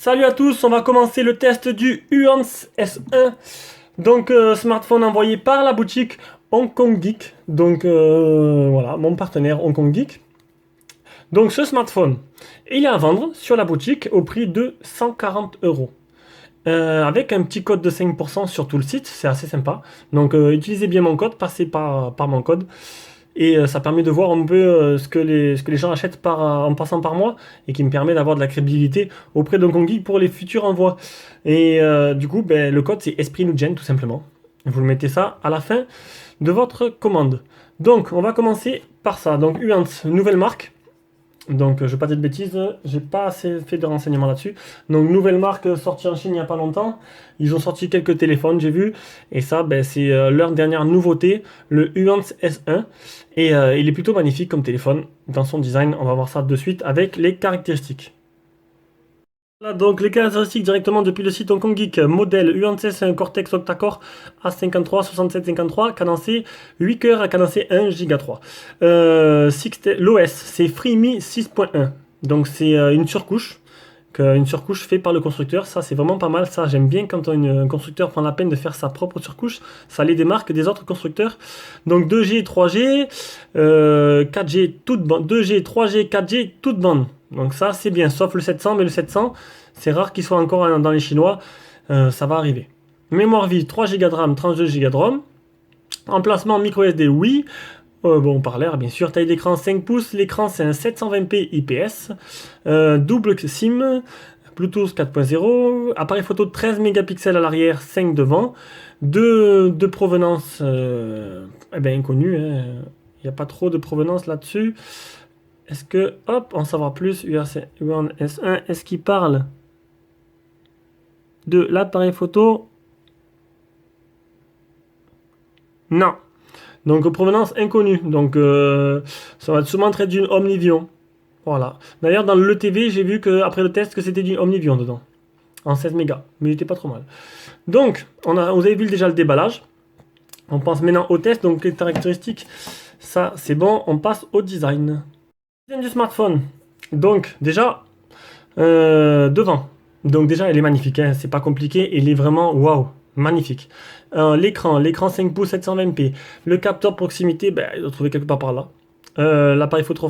Salut à tous, on va commencer le test du Huance S1. Donc smartphone envoyé par la boutique Hong Kong Geek. Donc voilà, mon partenaire Hong Kong Geek. Donc ce smartphone, il est à vendre sur la boutique au prix de 140 euros. Avec un petit code de 5% sur tout le site, c'est assez sympa. Donc utilisez bien mon code, passez par mon code. Et ça permet de voir un peu ce que les gens achètent en passant par moi et qui me permet d'avoir de la crédibilité auprès d'Hong Kong Geek pour les futurs envois. Et du coup, ben, le code c'est Esprit Nugen tout simplement. Vous le mettez ça à la fin de votre commande. Donc, on va commencer par ça. Donc, Huance, nouvelle marque. Donc, je ne vais pas dire de bêtises, j'ai pas assez fait de renseignements là-dessus. Donc, nouvelle marque sortie en Chine il n'y a pas longtemps. Ils ont sorti quelques téléphones, j'ai vu. Et ça, ben, c'est leur dernière nouveauté, le Huance S1. Et il est plutôt magnifique comme téléphone dans son design. On va voir ça de suite avec les caractéristiques. Voilà, donc les caractéristiques directement depuis le site Hong Kong Geek. Modèle Huance S1 Cortex octa-core A53 6753, cadencé 8 cœurs à cadencé 1 Go 3. L'OS c'est FreeMe 6.1. Donc c'est une surcouche. Une surcouche faite par le constructeur, ça c'est vraiment pas mal, ça j'aime bien quand un constructeur prend la peine de faire sa propre surcouche, ça les démarque des autres constructeurs. Donc 2G, 3G, 4G, toute bande, 2G, 3G, 4G, toute bande. Donc ça c'est bien, sauf le 700, mais le 700 c'est rare qu'il soit encore dans les Chinois, ça va arriver. Mémoire vive 3 Go de RAM, 32 Go de ROM. Emplacement micro SD, oui. Bon, par l'air, bien sûr. Taille d'écran 5 pouces. L'écran, c'est un 720p IPS. Double SIM. Bluetooth 4.0. Appareil photo de 13 mégapixels à l'arrière, 5 devant. De provenance inconnue. Il n'y a pas trop de provenance là-dessus. Est-ce que, hop, en savoir plus, Huance S1, est-ce qu'il parle de l'appareil photo? Non. Donc provenance inconnue. Donc ça va sûrement être du Omnivion. Voilà. D'ailleurs dans le TV j'ai vu que après le test que c'était du Omnivion dedans. En 16 mégas. Mais il était pas trop mal. Donc vous avez vu déjà le déballage. On passe maintenant au test. Donc les caractéristiques. Ça c'est bon. On passe au design. Design du smartphone. Donc déjà devant. Donc déjà elle est magnifique. Hein. C'est pas compliqué. Elle est vraiment waouh. Magnifique. L'écran 5 pouces 720p. Le capteur proximité, ben, il doit trouver quelque part par là. L'appareil photo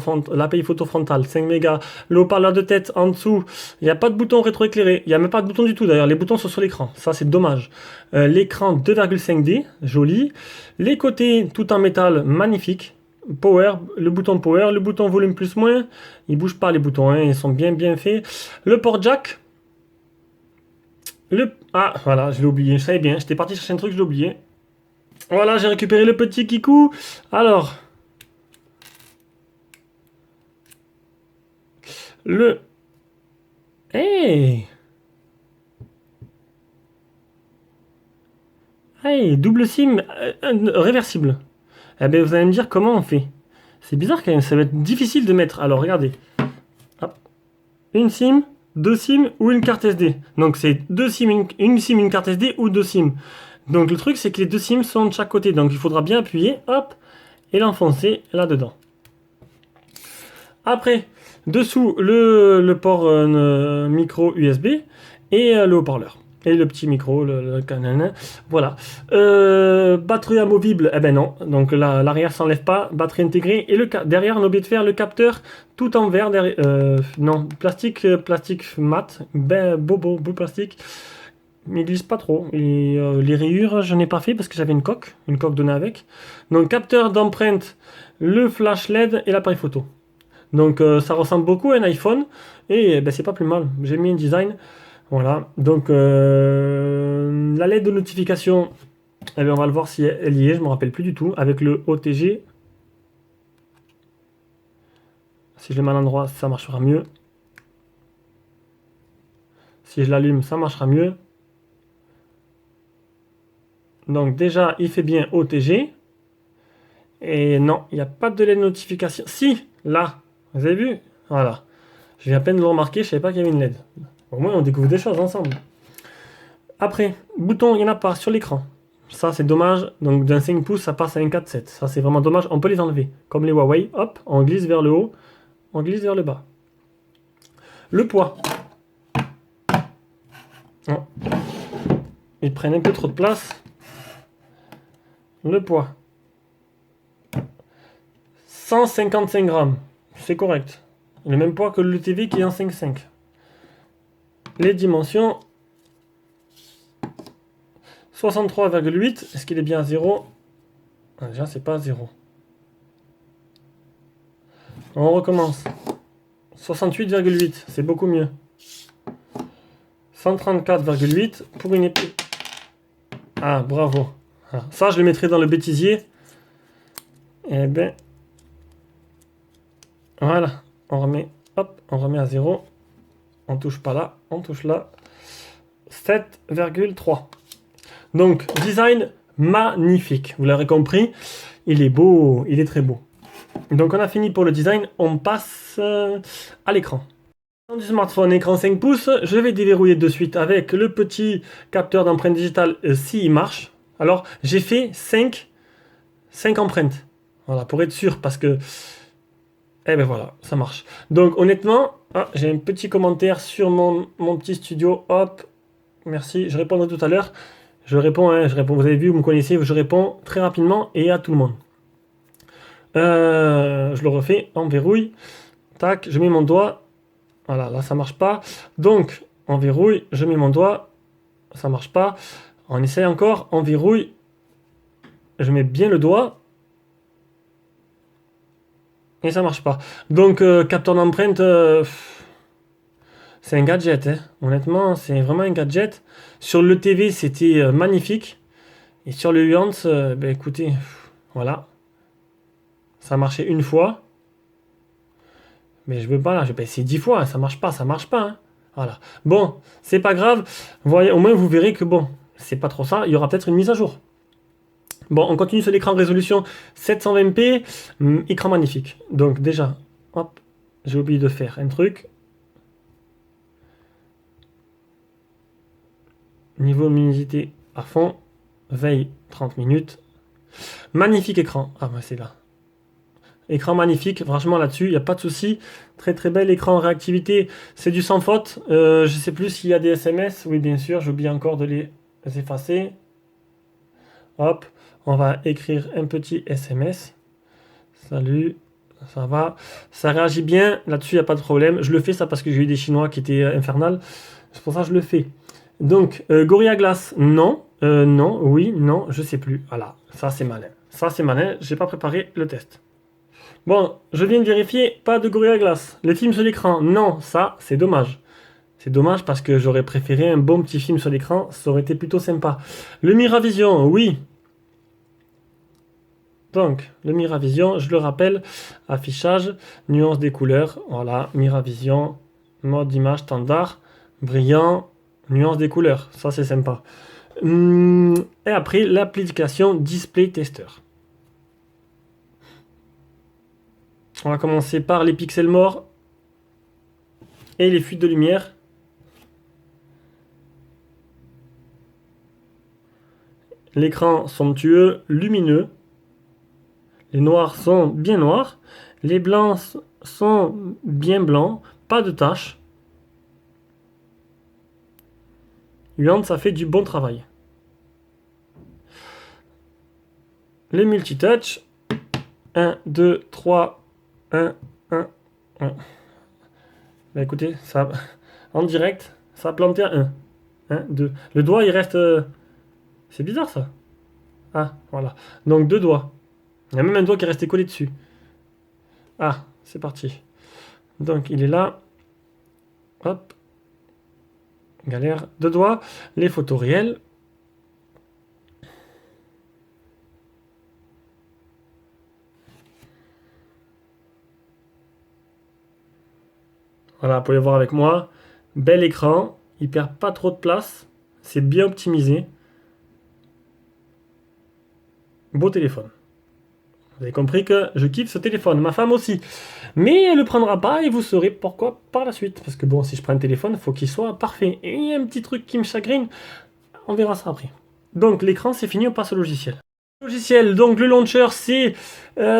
frontal 5 mégas. Le haut-parleur de tête en dessous. Il n'y a pas de bouton rétroéclairé. Il n'y a même pas de bouton du tout d'ailleurs. Les boutons sont sur l'écran. Ça c'est dommage. L'écran 2,5D, joli. Les côtés tout en métal, magnifique. Power, le bouton power, le bouton volume plus moins. Ils bougent pas les boutons, hein, ils sont bien faits. Le port jack. Ah, voilà, je l'ai oublié. Je savais bien. J'étais parti chercher un truc, je l'ai oublié. Voilà, j'ai récupéré le petit kikou. Alors, le... Hey! Hey, double SIM réversible. Eh bien, vous allez me dire comment on fait. C'est bizarre quand même, ça va être difficile de mettre. Alors, regardez. Hop. Une SIM, deux SIM ou une carte SD. Donc, c'est deux SIM, une SIM, une carte SD ou deux SIM. Donc, le truc, c'est que les deux SIM sont de chaque côté. Donc, il faudra bien appuyer, hop, et l'enfoncer là-dedans. Après, dessous, le port micro USB et le haut-parleur. Et le petit micro, le canon. Voilà. Batterie amovible, eh ben non. Donc l'arrière s'enlève pas. Batterie intégrée. Et derrière, on a oublié de faire le capteur tout en verre. Non, plastique mat. Ben, beau plastique. Mais il glisse pas trop. Et les rayures, je n'ai pas fait parce que j'avais une coque donnée avec. Donc capteur d'empreinte, le flash LED et l'appareil photo. Donc ça ressemble beaucoup à un iPhone et ben, c'est pas plus mal. J'ai mis un design. Voilà. Donc la LED de notification, eh bien, on va le voir si elle y est. Je me rappelle plus du tout. Avec le OTG. Si je le mets à l'endroit, ça marchera mieux. Si je l'allume, ça marchera mieux. Donc déjà, il fait bien OTG. Et non, il n'y a pas de LED notification. Si, là, vous avez vu? Voilà. Je viens à peine de le remarquer, je ne savais pas qu'il y avait une LED. Au moins, on découvre des choses ensemble. Après, bouton, il n'y en a pas sur l'écran. Ça, c'est dommage. Donc, d'un 5 pouces, ça passe à un 4,7. Ça, c'est vraiment dommage. On peut les enlever. Comme les Huawei. Hop, on glisse vers le haut. On glisse vers le bas. Le poids. ils prennent un peu trop de place. Le poids. 155 grammes. C'est correct. Le même poids que le TV qui est en 5,5. Les dimensions. 63,8. Est-ce qu'il est bien à 0? Déjà, c'est pas à 0. On recommence. 68,8. C'est beaucoup mieux. 134,8 pour une épée. Ah, bravo. Ah, ça, je le mettrai dans le bêtisier. Eh ben, voilà. On remet, hop, on remet à 0. On touche pas là, on touche là. 7,3. Donc, design magnifique. Vous l'aurez compris, il est beau, il est très beau. Donc, on a fini pour le design. On passe à l'écran. Du smartphone écran 5 pouces, je vais déverrouiller de suite avec le petit capteur d'empreinte digitale s'il marche. Alors, j'ai fait 5 empreintes. Voilà, pour être sûr, parce que... Eh ben voilà, ça marche. Donc, honnêtement, j'ai un petit commentaire sur mon petit studio. Hop, merci, je répondrai tout à l'heure. Je réponds, vous avez vu, vous me connaissez, je réponds très rapidement et à tout le monde. Je le refais, on verrouille. Tac, je mets mon doigt. Voilà, là ça marche pas. Donc, on verrouille, je mets mon doigt. Ça marche pas. On essaye encore, on verrouille. Je mets bien le doigt. Et ça marche pas. Donc, capteur d'empreinte, c'est un gadget. Hein. Honnêtement, c'est vraiment un gadget. Sur le TV, c'était magnifique. Et sur le Uance, ben écoutez, voilà. Ça a marché une fois. Mais je veux pas là, je vais pas essayer 10 fois. Hein. Ça marche pas, ça marche pas. Hein. Voilà. Bon, c'est pas grave. Voyez, au moins, vous verrez que bon, c'est pas trop ça. Il y aura peut-être une mise à jour. Bon, on continue sur l'écran résolution 720p, écran magnifique. Donc déjà, hop, j'ai oublié de faire un truc. Niveau luminosité à fond, veille 30 minutes. Magnifique écran. Ah bah c'est là. Écran magnifique, franchement là-dessus, il n'y a pas de souci. Très très bel écran réactivité, c'est du sans faute. Je sais plus s'il y a des SMS. Oui bien sûr, j'oublie encore de les effacer. Hop. On va écrire un petit SMS. Salut, ça va. Ça réagit bien. Là-dessus, il n'y a pas de problème. Je le fais ça parce que j'ai eu des Chinois qui étaient infernales. C'est pour ça que je le fais. Donc, Gorilla Glass, non. Non, oui, non, je sais plus. Voilà, ça c'est malin. Ça c'est malin. J'ai pas préparé le test. Bon, je viens de vérifier. Pas de Gorilla Glass. Le film sur l'écran, non. Ça, c'est dommage. C'est dommage parce que j'aurais préféré un bon petit film sur l'écran. Ça aurait été plutôt sympa. Le Miravision, oui. Donc, le Miravision, je le rappelle, affichage, nuance des couleurs, voilà, Miravision, mode d'image standard, brillant, nuance des couleurs, ça c'est sympa. Et après, l'application Display Tester. On va commencer par les pixels morts et les fuites de lumière. L'écran somptueux, lumineux. Les noirs sont bien noirs. Les blancs sont bien blancs. Pas de taches. Uance, ça fait du bon travail. Les multitouch. 1, 2, 3, 1, 1, 1. Bah écoutez, ça, en direct, ça a planté à 1. 1, 2. Le doigt, il reste... C'est bizarre ça. Ah, voilà. Donc 2 doigts. Il y a même un doigt qui est resté collé dessus. Ah, c'est parti. Donc il est là. Hop. Galère. 2 doigts. Les photos réelles. Voilà, vous pouvez voir avec moi. Bel écran. Il perd pas trop de place. C'est bien optimisé. Beau téléphone. Vous avez compris que je kiffe ce téléphone, ma femme aussi. Mais elle ne le prendra pas et vous saurez pourquoi par la suite. Parce que bon, si je prends un téléphone, il faut qu'il soit parfait. Et il y a un petit truc qui me chagrine, on verra ça après. Donc l'écran, c'est fini, on passe au logiciel. Logiciel, donc le launcher, c'est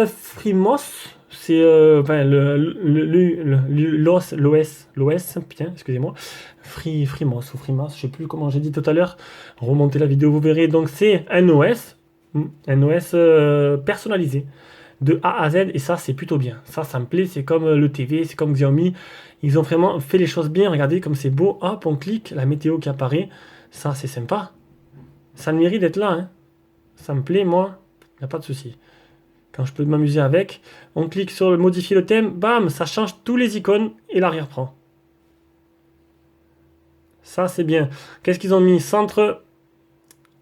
Frymos. c'est enfin, l'OS, putain, excusez-moi, FreeMOS ou FreeMOS, je sais plus comment j'ai dit tout à l'heure. Remontez la vidéo, vous verrez. Donc c'est un OS personnalisé de A à Z, et ça c'est plutôt bien. Ça me plaît, c'est comme le TV, c'est comme Xiaomi. Ils ont vraiment fait les choses bien, regardez comme c'est beau. Hop, on clique, la météo qui apparaît. Ça c'est sympa. Ça le mérite d'être là, hein. Ça me plaît, moi, il n'y a pas de souci. Quand je peux m'amuser avec, on clique sur le modifier le thème, bam, ça change tous les icônes et l'arrière-plan. Ça c'est bien. Qu'est-ce qu'ils ont mis? Centre.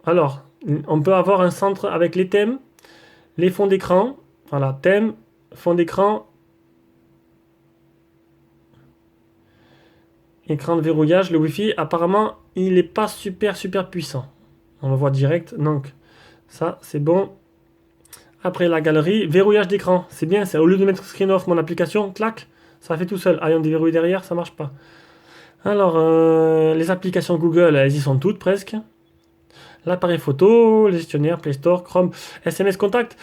Alors, on peut avoir un centre avec les thèmes, les fonds d'écran. Voilà, thème, fond d'écran, écran de verrouillage. Le Wi-Fi, apparemment, il n'est pas super puissant. On le voit direct, donc ça c'est bon. Après la galerie, verrouillage d'écran. C'est bien, c'est au lieu de mettre screen off mon application, clac, ça fait tout seul. Ah, on déverrouille derrière, ça marche pas. Alors, les applications Google, elles y sont toutes presque. L'appareil photo, le gestionnaire, Play Store, Chrome, SMS Contact,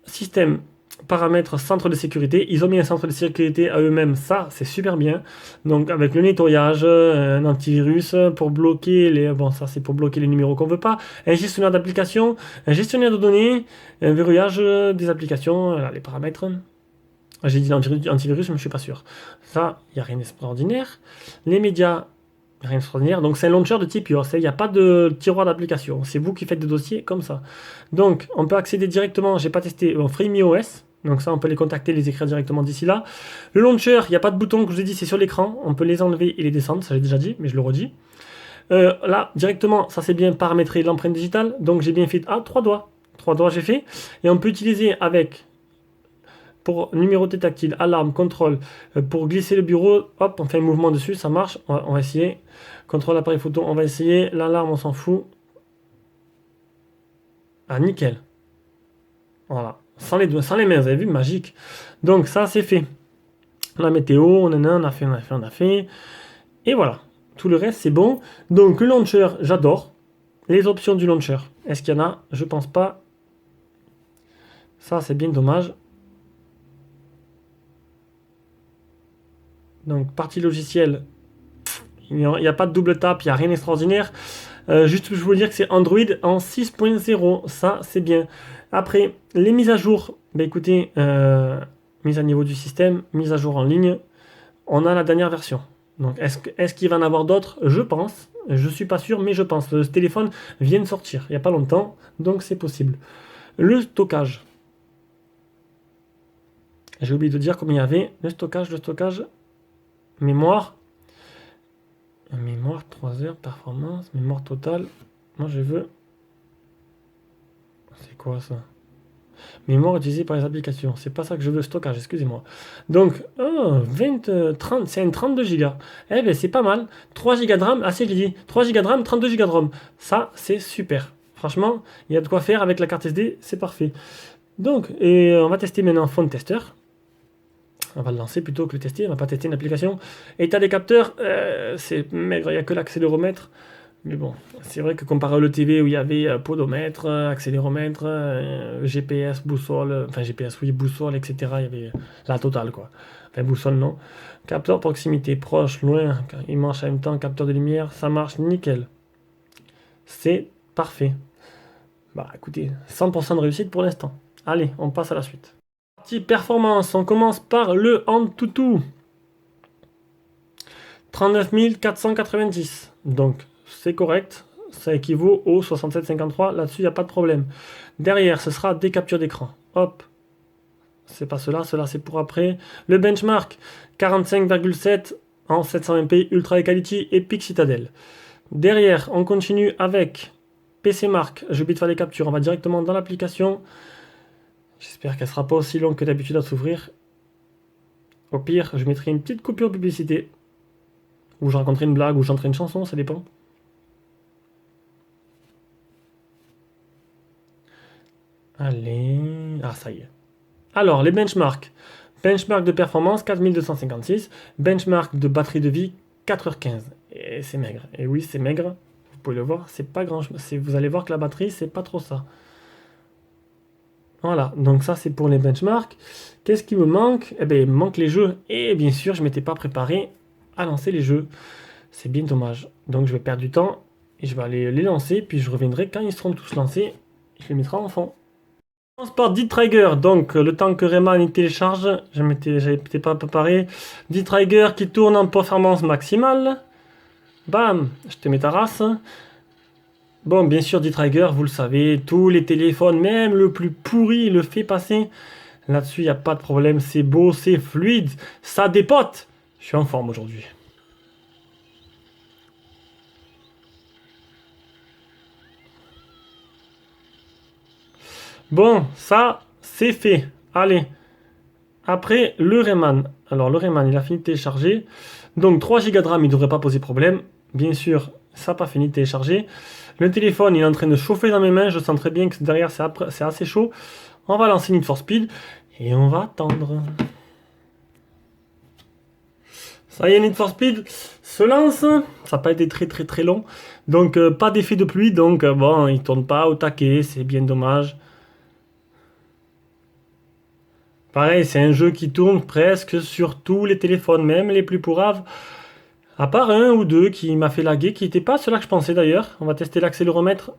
système, paramètres, centre de sécurité. Ils ont mis un centre de sécurité à eux-mêmes, ça c'est super bien. Donc avec le nettoyage, un antivirus pour bloquer les... Bon, ça c'est pour bloquer les numéros qu'on veut pas. Un gestionnaire d'applications, un gestionnaire de données, un verrouillage des applications, les paramètres. J'ai dit antivirus, mais je suis pas sûr. Ça, il n'y a rien d'extraordinaire. Les médias, rien d'extraordinaire. Donc c'est un launcher de type iOS. Il n'y a pas de tiroir d'application. C'est vous qui faites des dossiers comme ça. Donc on peut accéder directement. J'ai pas testé FreeMiOS. Donc ça, on peut les contacter, les écrire directement d'ici là. Le launcher, il n'y a pas de bouton que je vous ai dit, c'est sur l'écran. On peut les enlever et les descendre. Ça j'ai déjà dit, mais je le redis. Là, directement, ça c'est bien paramétrer l'empreinte digitale. Donc j'ai bien fait 3 doigts. 3 doigts j'ai fait. Et on peut utiliser avec... Pour numéroter tactile, alarme, contrôle, pour glisser le bureau, hop, on fait un mouvement dessus, ça marche, on va essayer. Contrôle appareil photo, on va essayer. L'alarme, on s'en fout. Ah, nickel. Voilà. Sans les doigts, sans les mains, vous avez vu, magique. Donc ça, c'est fait. La météo, on a fait. Et voilà. Tout le reste, c'est bon. Donc le launcher, j'adore. Les options du launcher, est-ce qu'il y en a? Je pense pas. Ça, c'est bien dommage. Donc, partie logicielle, il n'y a pas de double tap, il n'y a rien d'extraordinaire. Juste, je veux dire que c'est Android en 6.0. Ça, c'est bien. Après, les mises à jour. Bah, écoutez, mise à niveau du système, mise à jour en ligne. On a la dernière version. Donc, est-ce qu'il va en avoir d'autres? Je pense. Je suis pas sûr, mais je pense. Ce téléphone vient de sortir il n'y a pas longtemps. Donc, c'est possible. Le stockage. J'ai oublié de dire combien il y avait. Le stockage. Mémoire. Mémoire 3 heures, performance, mémoire totale. Moi je veux. C'est quoi ça? Mémoire utilisée par les applications. C'est pas ça que je veux, stockage, excusez-moi. Donc, 30, c'est un 32 Go. Eh ben c'est pas mal. 3 Go de RAM, assez je l'ai dit. 3 Go de RAM, 32 Go de ROM. Ça, c'est super. Franchement, il y a de quoi faire avec la carte SD, c'est parfait. Donc, et on va tester maintenant Phone Tester. On va le lancer plutôt que le tester, on va pas tester une application. État des capteurs, c'est maigre, il n'y a que l'accéléromètre. Mais bon, c'est vrai que comparé au TV où il y avait podomètre, accéléromètre, GPS, boussole, enfin GPS, oui, boussole, etc. Il y avait la totale, quoi. Enfin, boussole, non. Capteur proximité, proche, loin, il marche en même temps, capteur de lumière, ça marche nickel. C'est parfait. Bah écoutez, 100% de réussite pour l'instant. Allez, on passe à la suite. Partie performance, on commence par le Antutu. 39 490. Donc c'est correct. Ça équivaut au 6753. Là-dessus, il n'y a pas de problème. Derrière, ce sera des captures d'écran. Hop. C'est pas cela. Cela, c'est pour après. Le benchmark, 45,7 en 720p Ultra High Quality Epic Citadel. Derrière, on continue avec PC Mark. J'ai oublié de faire les captures. On va directement dans l'application. J'espère qu'elle sera pas aussi longue que d'habitude à s'ouvrir. Au pire, je mettrai une petite coupure publicité. Ou je raconterai une blague, ou je chanterai une chanson, ça dépend. Allez. Ah, ça y est. Alors, les benchmarks. Benchmark de performance, 4256. Benchmark de batterie de vie, 4h15. Et c'est maigre. Et oui, c'est maigre. Vous pouvez le voir, c'est pas grand chose. Vous allez voir que la batterie, c'est pas trop ça. Voilà, donc ça c'est pour les benchmarks. Qu'est-ce qui me manque? Eh bien, il me manque les jeux. Et bien sûr, je m'étais pas préparé à lancer les jeux. C'est bien dommage. Donc je vais perdre du temps et je vais aller les lancer, puis je reviendrai quand ils seront tous lancés. Je les mettrai en fond. Transport D-Trigger, donc le temps que Rayman il télécharge, j'avais peut-être pas préparé. D-Trigger qui tourne en performance maximale. Bam, je te mets ta race. Bon, bien sûr, D-Trigger, vous le savez, tous les téléphones, même le plus pourri, le fait passer. Là-dessus, il n'y a pas de problème, c'est beau, c'est fluide, ça dépote. Je suis en forme aujourd'hui. Bon, ça, c'est fait. Allez, après, le Rayman. Alors, le Rayman, il a fini de télécharger. Donc, 3 Go de RAM, il ne devrait pas poser problème. Bien sûr, ça n'a pas fini de télécharger. Le téléphone, il est en train de chauffer dans mes mains. Je sens très bien que derrière, c'est assez chaud. On va lancer Need for Speed et on va attendre. Ça y est, Need for Speed se lance. Ça n'a pas été très très très long. Donc, pas d'effet de pluie. Donc, bon, il tourne pas au taquet. C'est bien dommage. Pareil, c'est un jeu qui tourne presque sur tous les téléphones, même les plus pourraves. À part un ou deux qui m'a fait laguer, qui n'était pas cela que je pensais d'ailleurs. On va tester l'accéléromètre.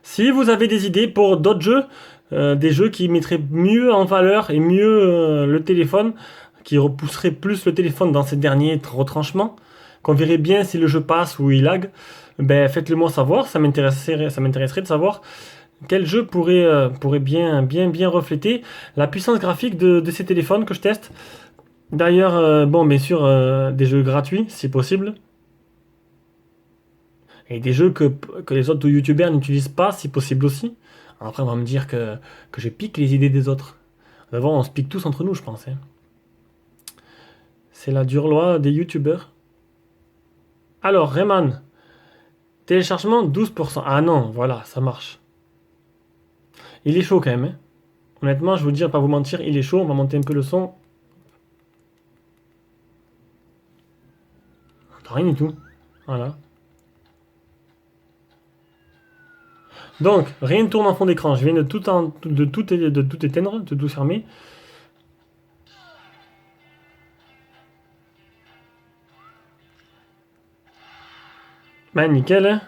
Si vous avez des idées pour d'autres jeux, des jeux qui mettraient mieux en valeur et mieux le téléphone, qui repousseraient plus le téléphone dans ces derniers retranchements, qu'on verrait bien si le jeu passe ou il lag, ben faites-le moi savoir, ça m'intéresserait de savoir quel jeu pourrait bien refléter la puissance graphique de ces téléphones que je teste. D'ailleurs, bon, bien sûr, des jeux gratuits si possible. Et des jeux que les autres youtubeurs n'utilisent pas, si possible aussi. Après, on va me dire que je pique les idées des autres. D'abord, on se pique tous entre nous, je pense, hein. C'est la dure loi des youtubeurs. Alors, Rayman, téléchargement 12%. Ah non, voilà, ça marche. Il est chaud quand même, hein. Honnêtement, je vous dire, pas vous mentir, il est chaud. On va monter un peu le son. Rien du tout. Voilà. Donc, rien ne tourne en fond d'écran. Je viens de tout éteindre, de tout fermer. Ben, nickel, hein.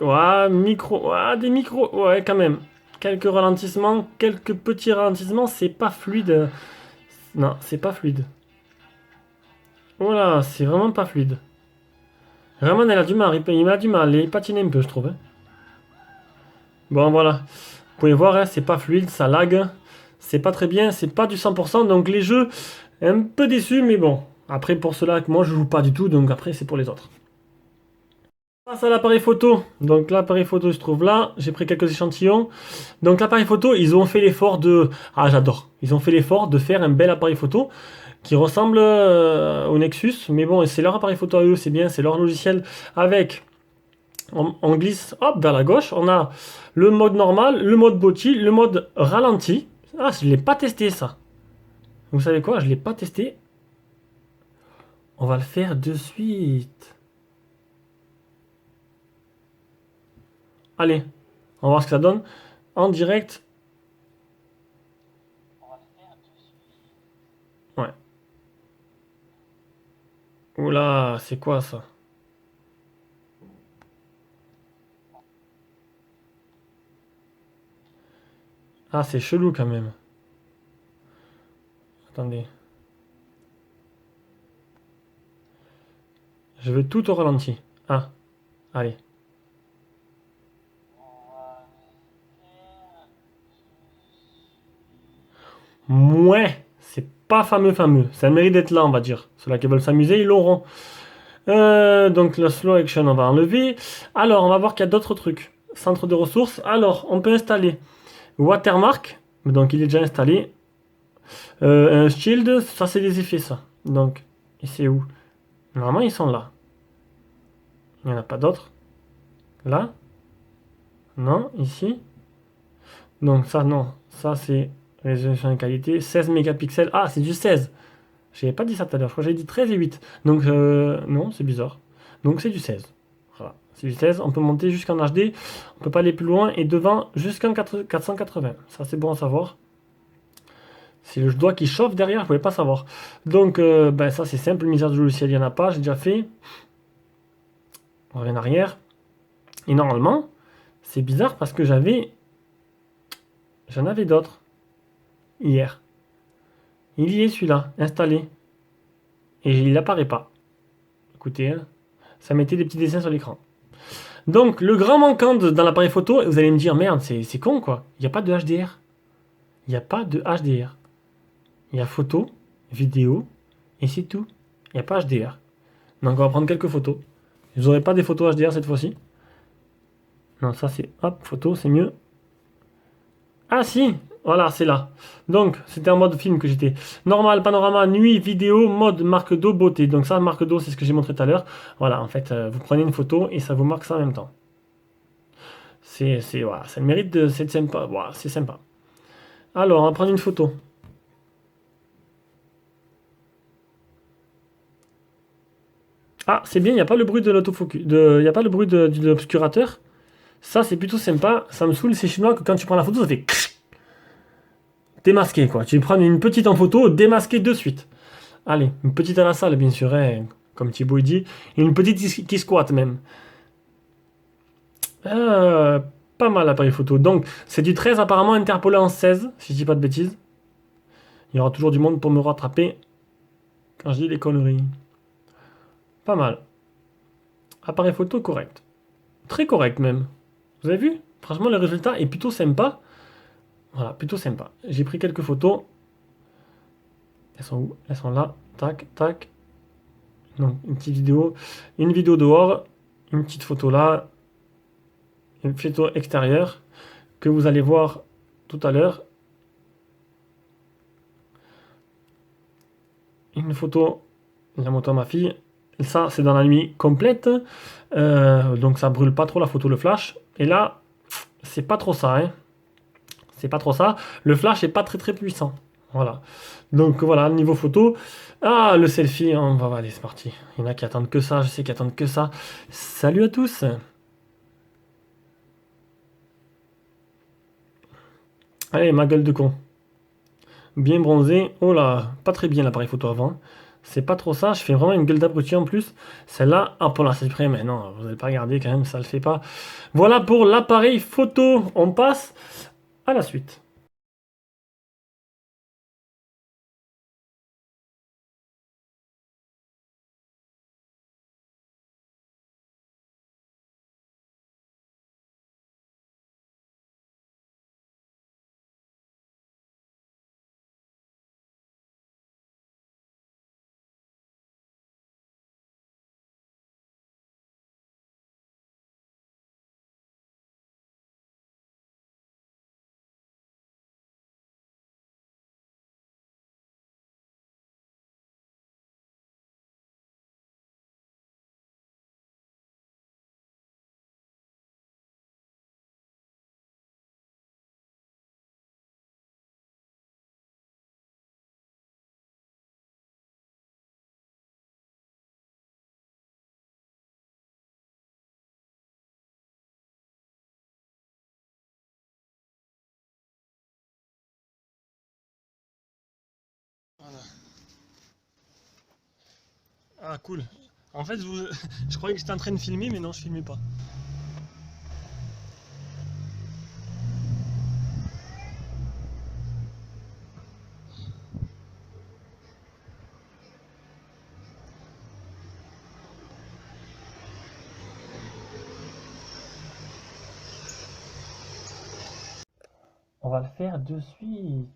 Ouais, micro. Ouais, des micros. Ouais, quand même. Quelques ralentissements, quelques petits ralentissements. C'est pas fluide. Non, c'est pas fluide. Voilà, c'est vraiment pas fluide. Vraiment, elle a du mal. Il a du mal. Il patine un peu, je trouve, hein. Bon, voilà. Vous pouvez voir, hein, c'est pas fluide, ça lag. C'est pas très bien, c'est pas du 100%. Donc, les jeux, un peu déçus, mais bon. Après, pour cela, moi, je joue pas du tout. Donc, après, c'est pour les autres. Passe à l'appareil photo. Donc l'appareil photo se trouve là. J'ai pris quelques échantillons. Donc l'appareil photo, ils ont fait l'effort de... Ah j'adore. Ils ont fait l'effort de faire un bel appareil photo qui ressemble au Nexus. Mais bon, c'est leur appareil photo à eux, c'est bien, c'est leur logiciel. Avec, on glisse hop vers la gauche. On a le mode normal, le mode botti, le mode ralenti. Ah, je ne l'ai pas testé ça. Vous savez quoi? Je ne l'ai pas testé. On va le faire de suite. Allez, on va voir ce que ça donne. En direct. Ouais. Oula, c'est quoi ça? Ah, c'est chelou quand même. Attendez. Je veux tout au ralenti. Ah, allez. Mouais, c'est pas fameux. Ça mérite d'être là, on va dire. Ceux-là qui veulent s'amuser, ils l'auront. Donc le slow action, on va enlever. Alors, on va voir qu'il y a d'autres trucs. Centre de ressources. Alors, on peut installer Watermark. Donc, il est déjà installé. Un shield, ça c'est des effets, ça. Donc, et c'est où? Normalement, ils sont là. Il n'y en a pas d'autres. Là? Non, ici. Donc ça, non. Ça, c'est résolution de qualité. 16 mégapixels. Ah, c'est du 16. J'avais pas dit ça tout à l'heure. Je crois que j'avais dit 13 et 8. Donc, non, c'est bizarre. Donc, c'est du 16. Voilà. C'est du 16. On peut monter jusqu'en HD. On peut pas aller plus loin. Et devant, jusqu'en 480. Ça, c'est bon à savoir. C'est le doigt qui chauffe derrière, je ne pouvais pas savoir. Donc, ben, ça, c'est simple. Mise à jour logiciel, il n'y en a pas. J'ai déjà fait. On revient en arrière. Et normalement, c'est bizarre parce que j'en avais d'autres hier. Il y est celui-là, installé. Et il n'apparaît pas. Écoutez, hein, ça mettait des petits dessins sur l'écran. Donc, le grand manquant dans l'appareil photo, vous allez me dire, merde, c'est con quoi. Il n'y a pas de HDR. Il n'y a pas de HDR. Il y a photo, vidéo, et c'est tout. Il n'y a pas HDR. Donc, on va prendre quelques photos. Je n'aurai pas des photos HDR cette fois-ci. Non, ça c'est... Hop, photo, c'est mieux. Ah si, voilà, c'est là. Donc, c'était en mode film que j'étais. Normal, panorama, nuit, vidéo, mode marque d'eau, beauté. Donc ça, marque d'eau, c'est ce que j'ai montré tout à l'heure. Voilà, en fait, vous prenez une photo et ça vous marque ça en même temps. Voilà, ça le mérite de... C'est sympa. Voilà, c'est sympa. Alors, on va prendre une photo. Ah, c'est bien, il n'y a pas le bruit de l'autofocus. Il n'y a pas le bruit de l'obscurateur. Ça, c'est plutôt sympa. Ça me saoule, c'est chinois que quand tu prends la photo, ça fait démasqué, quoi. Tu prends une petite en photo, démasqué de suite. Allez, une petite à la salle, bien sûr, hein, comme Thibaut dit. Et une petite qui squatte, même. Euh, Pas mal l'appareil photo. Donc, c'est du 13 apparemment interpolé en 16, si je dis pas de bêtises. Il y aura toujours du monde pour me rattraper quand je dis des conneries. Pas mal. Appareil photo correct. Très correct même. Vous avez vu? Franchement, le résultat est plutôt sympa. Voilà, plutôt sympa. J'ai pris quelques photos. Elles sont où? Elles sont là. Tac, tac. Donc, une petite vidéo. Une vidéo dehors. Une petite photo là. Une photo extérieure que vous allez voir tout à l'heure. Une photo de la moto à ma fille. Ça, c'est dans la nuit complète. Donc, ça brûle pas trop la photo, le flash. Et là, c'est pas trop ça, hein. C'est pas trop ça. Le flash est pas très très puissant. Voilà. Donc voilà, niveau photo. Ah, le selfie, on va aller, c'est parti. Il y en a qui attendent que ça, je sais qu'ils attendent que ça. Salut à tous. Allez, ma gueule de con. Bien bronzé. Oh là, pas très bien l'appareil photo avant. C'est pas trop ça, je fais vraiment une gueule d'abruti en plus. Celle-là, ah pour la c'est près, mais non, vous n'allez pas regarder quand même, ça le fait pas. Voilà pour l'appareil photo. On passe à la suite. Voilà. Ah cool. En fait, je croyais que j'étais en train de filmer, mais non, je filmais pas. On va le faire de suite.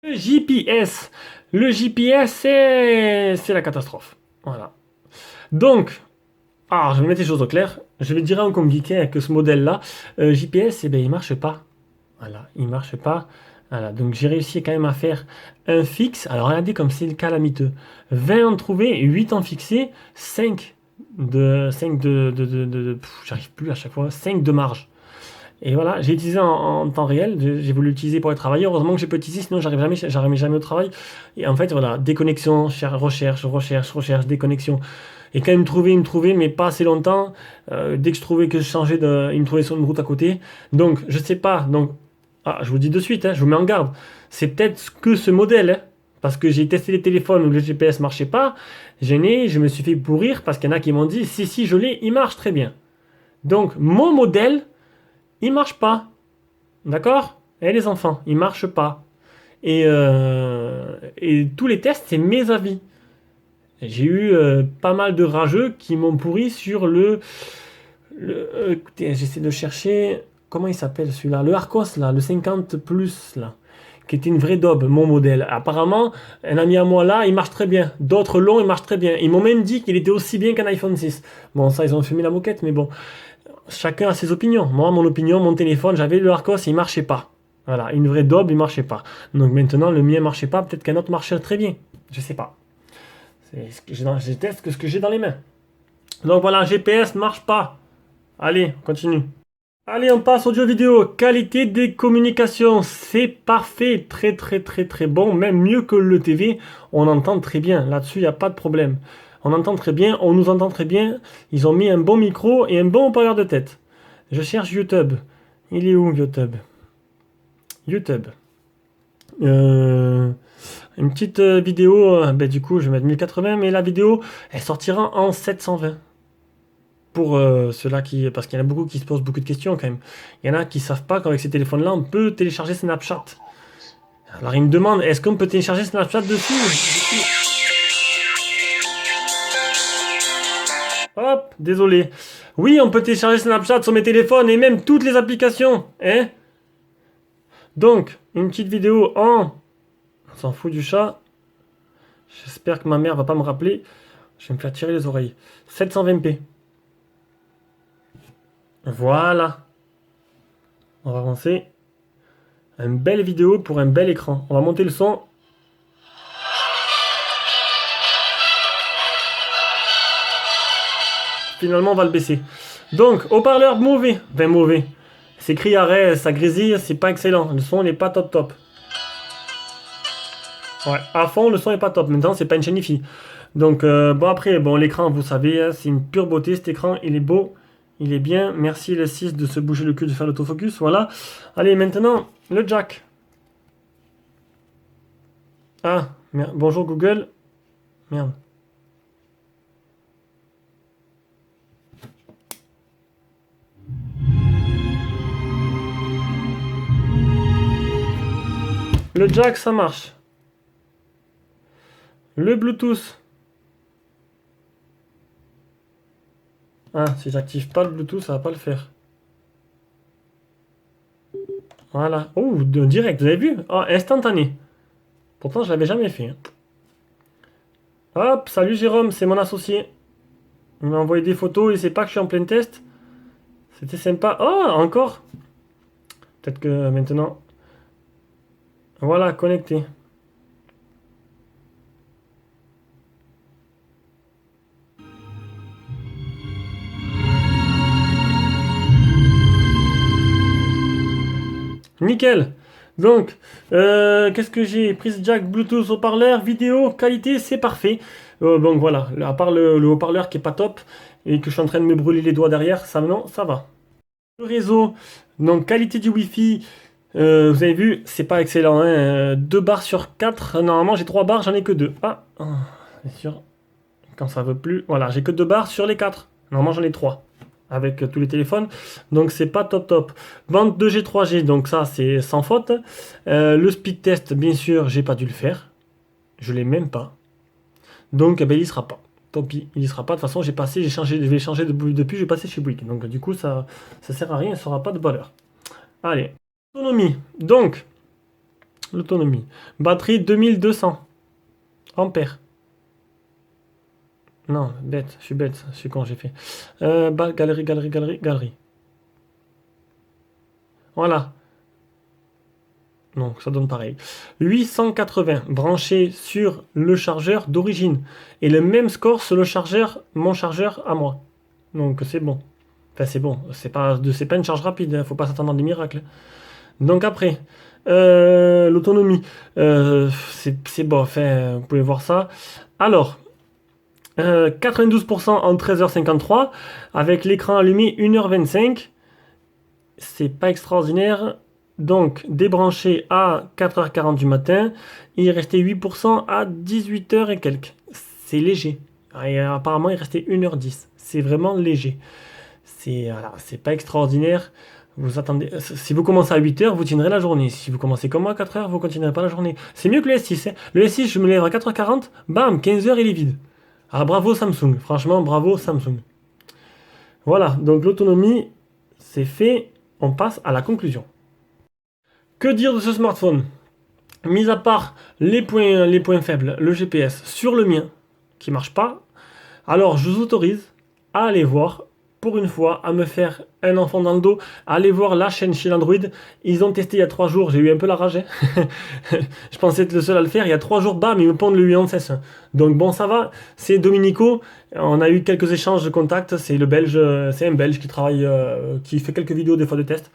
Le GPS. Le GPS, c'est la catastrophe. Voilà. Donc, je vais mettre les choses au clair. Je vais dire à un compliqué que ce modèle-là, GPS, eh ben, il marche pas. Voilà, il marche pas. Voilà, donc j'ai réussi quand même à faire un fixe. Alors regardez comme c'est le calamiteux. 20 en trouvé, 8 en fixé, 5 j'arrive plus à chaque fois, 5 de marge. Et voilà, j'ai utilisé en temps réel, j'ai voulu l'utiliser pour aller travailler. Heureusement que j'ai pas utilisé, sinon j'arrive jamais au travail. Et en fait, voilà, déconnexion, recherche, déconnexion. Et quand il me trouvait, mais pas assez longtemps. Dès que je trouvais que je changeais il me trouvait sur une route à côté. Donc, je sais pas. Donc, je vous dis de suite, hein, je vous mets en garde. C'est peut-être que ce modèle, hein, parce que j'ai testé les téléphones où le GPS marchait pas. Je me suis fait pourrir parce qu'il y en a qui m'ont dit, si, je l'ai, il marche très bien. Donc, mon modèle, il marche pas. D'accord? Eh les enfants, il marche pas. Et tous les tests, c'est mes avis. J'ai eu pas mal de rageux qui m'ont pourri sur écoutez, j'essaie de chercher. Comment il s'appelle celui-là? Le Arcos, là, le 50 Plus, là. Qui était une vraie daube, mon modèle. Apparemment, un ami à moi là, il marche très bien. D'autres longs, il marche très bien. Ils m'ont même dit qu'il était aussi bien qu'un iPhone 6. Bon, ça, ils ont fumé la moquette, mais bon. Chacun a ses opinions. Moi, mon opinion, mon téléphone, j'avais le Arcos, il marchait pas. Voilà, une vraie daube, il marchait pas. Donc maintenant, le mien marchait pas, peut-être qu'un autre marchait très bien. Je sais pas. C'est ce que j'ai dans, je teste que ce que j'ai dans les mains. Donc voilà, GPS marche pas. Allez, on continue. Allez, on passe audio vidéo. Qualité des communications, c'est parfait, très très très très bon, même mieux que le TV. On entend très bien. Là-dessus, il n'y a pas de problème. On entend très bien, on nous entend très bien. Ils ont mis un bon micro et un bon haut-parleur de tête. Je cherche YouTube. Il est où YouTube? YouTube. Une petite vidéo. Du coup, je vais mettre 1080, mais la vidéo, elle sortira en 720. Pour ceux-là qui... Parce qu'il y en a beaucoup qui se posent beaucoup de questions quand même. Il y en a qui savent pas qu'avec ces téléphones-là, on peut télécharger Snapchat. Alors ils me demandent, est-ce qu'on peut télécharger Snapchat dessus? Hop, désolé. Oui, on peut télécharger Snapchat sur mes téléphones et même toutes les applications. Hein? Donc, une petite vidéo en... On s'en fout du chat. J'espère que ma mère va pas me rappeler. Je vais me faire tirer les oreilles. 720p. Voilà. On va avancer. Une belle vidéo pour un bel écran. On va monter le son. Finalement, on va le baisser. Donc, haut-parleur mauvais. Enfin, mauvais. C'est écrit arrêt, ça grésille, c'est pas excellent. Le son n'est pas top top. Ouais, à fond, le son n'est pas top. Maintenant, c'est pas une chaîne hi-fi. Donc, bon, après, bon, l'écran, vous savez, hein, c'est une pure beauté. Cet écran, il est beau. Il est bien. Merci le 6 de se bouger le cul, de faire l'autofocus. Voilà. Allez, maintenant, le jack. Ah, bonjour Google. Merde. Le jack, ça marche. Le Bluetooth. Ah, si j'active pas le Bluetooth, ça va pas le faire. Voilà. Oh, direct, vous avez vu? Oh, instantané. Pourtant, je l'avais jamais fait, hein. Hop, salut Jérôme, c'est mon associé. Il m'a envoyé des photos, il sait pas que je suis en plein test. C'était sympa. Oh, encore. Peut-être que maintenant... Voilà, connecté. Nickel. Donc, qu'est-ce que j'ai? Prise jack, Bluetooth, haut-parleur, vidéo, qualité, c'est parfait. Donc voilà, à part le haut-parleur qui est pas top et que je suis en train de me brûler les doigts derrière, ça non, ça va. Le réseau, donc qualité du Wi-Fi, vous avez vu, c'est pas excellent, hein, 2 barres sur 4. Normalement j'ai 3 barres, j'en ai que 2. Ah, c'est sûr. Quand ça veut plus, voilà, j'ai que 2 barres sur les 4. Normalement j'en ai 3 avec tous les téléphones, donc c'est pas top top. Bande 2G, 3G, donc ça c'est sans faute. Le speed test, bien sûr, j'ai pas dû le faire. Je l'ai même pas. Donc il y sera pas. Tant pis, il y sera pas. De toute façon, j'ai changé, je vais changer depuis, j'ai passé chez Bouygues. Donc du coup, ça sert à rien, il sera pas de valeur. Allez, autonomie. Donc, l'autonomie. Batterie 2200 ampères. Non, bête, je suis bête, je suis con, j'ai fait. Galerie. Voilà. Donc ça donne pareil. 880 branché sur le chargeur d'origine. Et le même score sur le chargeur, mon chargeur à moi. Donc c'est bon. Enfin c'est bon, c'est pas une charge rapide, hein, faut pas s'attendre à des miracles. Donc après, l'autonomie, c'est bon, enfin, vous pouvez voir ça. Alors, 92% en 13h53, avec l'écran allumé 1h25. C'est pas extraordinaire. Donc, débranché à 4h40 du matin, il restait 8% à 18h et quelques. C'est léger. Et apparemment, il restait 1h10. C'est vraiment léger. Voilà, c'est pas extraordinaire. Vous attendez, si vous commencez à 8h, vous tiendrez la journée. Si vous commencez comme moi à 4h, vous continuerez pas la journée. C'est mieux que le S6. Hein. Le S6, je me lève à 4h40, bam, 15h, il est vide. Ah, bravo Samsung. Franchement, bravo Samsung. Voilà, donc l'autonomie, c'est fait. On passe à la conclusion. Que dire de ce smartphone? Mis à part les points faibles, le GPS sur le mien, qui marche pas, alors je vous autorise à aller voir, pour une fois, à me faire un enfant dans le dos, à aller voir la chaîne chez l'Android. Ils ont testé il y a 3 jours, j'ai eu un peu la rage. Hein. Je pensais être le seul à le faire. Il y a 3 jours, bam, ils me pondent le 811. Donc bon, ça va. C'est Dominico. On a eu quelques échanges de contacts. C'est le Belge, c'est un Belge qui travaille, qui fait quelques vidéos des fois de tests.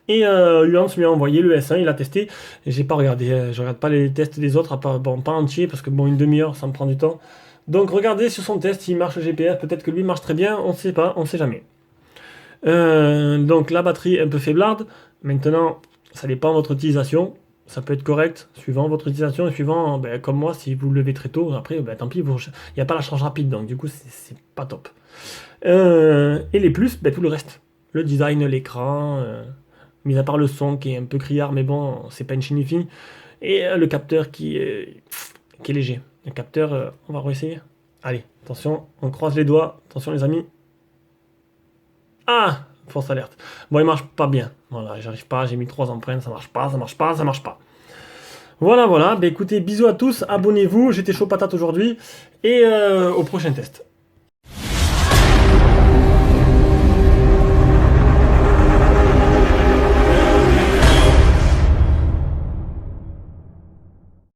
Et Nuance lui a envoyé le S1, il a testé. J'ai pas regardé, je regarde pas les tests des autres, bon, pas entier, parce que bon, une demi-heure, ça me prend du temps. Donc regardez sur son test, s'il marche le GPS, peut-être que lui marche très bien, on ne sait pas, on ne sait jamais. Donc la batterie est un peu faiblarde. Maintenant, ça dépend de votre utilisation. Ça peut être correct, suivant votre utilisation et suivant, ben, comme moi, si vous le levez très tôt, après, ben, tant pis, il n'y a pas la charge rapide, donc du coup, c'est pas top. Et les plus, ben, tout le reste. Le design, l'écran, mis à part le son qui est un peu criard, mais bon, c'est pas une chinifie. Et le capteur qui est léger. Le capteur, on va réessayer. Allez, attention, on croise les doigts. Attention les amis. Ah! Force alerte. Bon, il marche pas bien. Voilà, j'arrive pas, j'ai mis 3 empreintes, ça marche pas, ça marche pas, ça marche pas. Voilà, voilà. Bah écoutez, bisous à tous, abonnez-vous, j'étais chaud patate aujourd'hui. Et au prochain test.